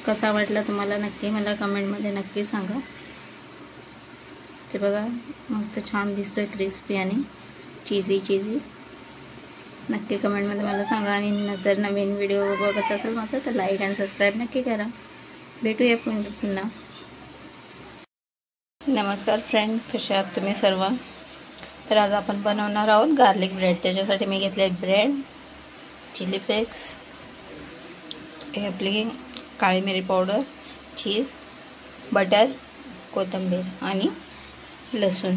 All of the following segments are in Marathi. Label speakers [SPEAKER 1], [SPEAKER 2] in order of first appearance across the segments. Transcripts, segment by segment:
[SPEAKER 1] कसा वाटला तुम्हाला नक्की मला कमेंटमध्ये नक्की सांगा। ते बघा मस्त छान दिसतोय, क्रिस्पी आणि चीजी। नक्की कमेंटमध्ये मला सांगा। आणि जर नवीन व्हिडिओ बघत असाल माझा तर लाईक आणि सबस्क्राईब नक्की करा। भेटूया पुन्हा। नमस्कार फ्रेंड, कसे आहात तुम्ही सर्व? तर आज आपण बनवणार आहोत गार्लिक ब्रेड। त्याच्यासाठी मी घेतले ब्रेड, चिली फ्लेक्स, हे आपली काळी मिरी पावडर, चीज, बटर, कोथिंबीर आणि लसूण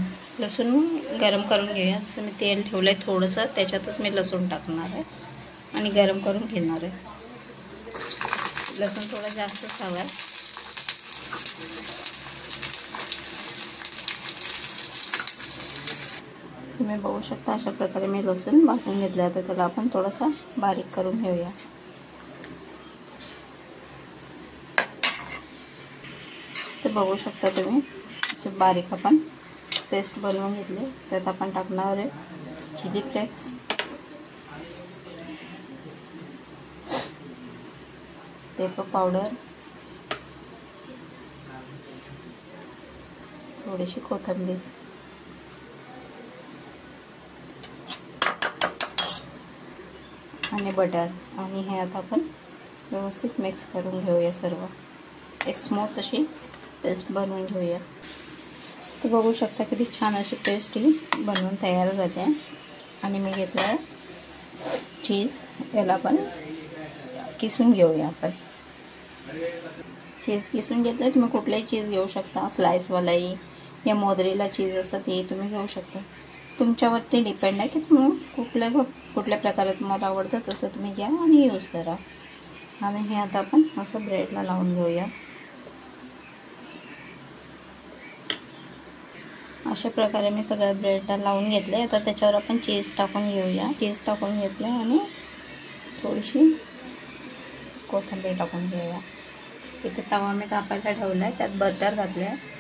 [SPEAKER 1] गरम करून घेऊया। जसं मी तेल ठेवलंय थोडंसं, त्याच्यातच मी लसूण टाकणार आहे आणि गरम करून घेणार आहे। लसूण थोडा जास्तच हवा आहे। तुम्ही बघू शकता अशा प्रकारे मी लसूण भाजून घेतला आहे। त्याला आपण थोडासा बारीक करून घेऊया। ते बघू शकता तुम्ही असे बारीक आपण पेस्ट बनवून घेतले। त्यात आपण टाकणार आहे चिली फ्लेक्स, पेपर पावडर, थोडीशी कोथिंबीर आणि बटर, आणि हे आता आपण व्यवस्थित मिक्स करून घेऊया। सर्व एक स्मूथ अशी पेस्ट बनवून घेऊया। तर बघू शकता किती छान अशी पेस्ट ही बनवून तयार झाली आहे। आणि मी घेतलं आहे चीज, याला आपण किसून घेऊया। आपण चीज किसून घेतलं, तुम्ही कुठलाही चीज घेऊ शकता, स्लाइसवालाही या मोदरीला चीज असतात हे तुम्ही घेऊ शकता। तुमच्यावरती डिपेंड आहे की तुम्ही कुठल्या प्रकारे तुम्हाला आवडतं तसं तुम्ही घ्या आणि यूज करा। आणि हे आता आपण असं ब्रेडला लावून घेऊया। अशा प्रकारे मी सगळ्या ब्रेडला लावून घेतले। आता त्याच्यावर आपण चीज टाकून घेऊया। चीज टाकून घेतले आणि थोडीशी कोथिंबीर टाकून घेऊया। इथे तवा मी तापायला ठेवला आहे, त्यात बटर घातलं आहे।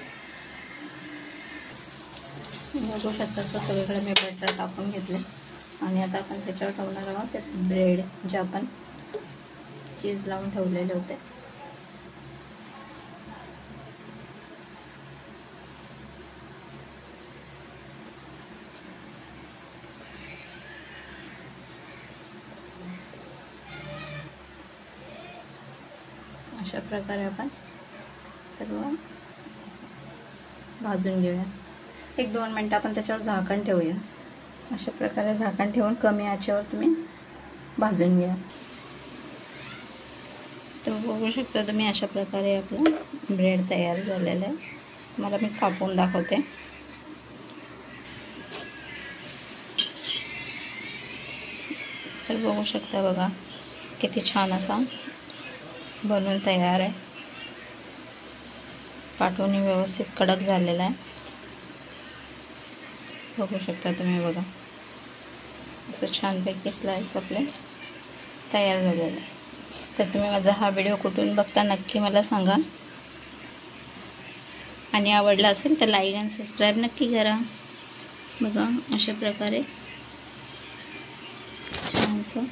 [SPEAKER 1] बघू शकता तर सगळीकडे मी बटर टाकून घेतले आणि आता आपण त्याच्यावर ठेवणार आहोत ते ब्रेड जे आपण चीज लावून ठेवलेले होते। अशा प्रकारे आपण सर्व भाजून घेऊया। 1-2 मिनिटं आपण त्याच्यावर झाकण ठेवूया। अशा प्रकारे झाकण ठेवून कमी आचेवर तुम्ही भाजून घ्या। तर बघू शकता तुम्ही अशा प्रकारे आपला ब्रेड तयार झालेला आहे। तुम्हाला मी कापून दाखवते। तर बघू शकता बघा किती छान असा बनवून तयार आहे। पाठवून व्यवस्थित कडक झालेला आहे। बघू शकता तुम्ही बघा असं छानपैकी स्लाइस आपले तयार झालेलं आहे। तर तुम्ही माझा हा व्हिडिओ कुठून बघता नक्की मला सांगा। आणि आवडला असेल तर लाईक आणि सबस्क्राईब नक्की करा। बघा अशा प्रकारे छानसं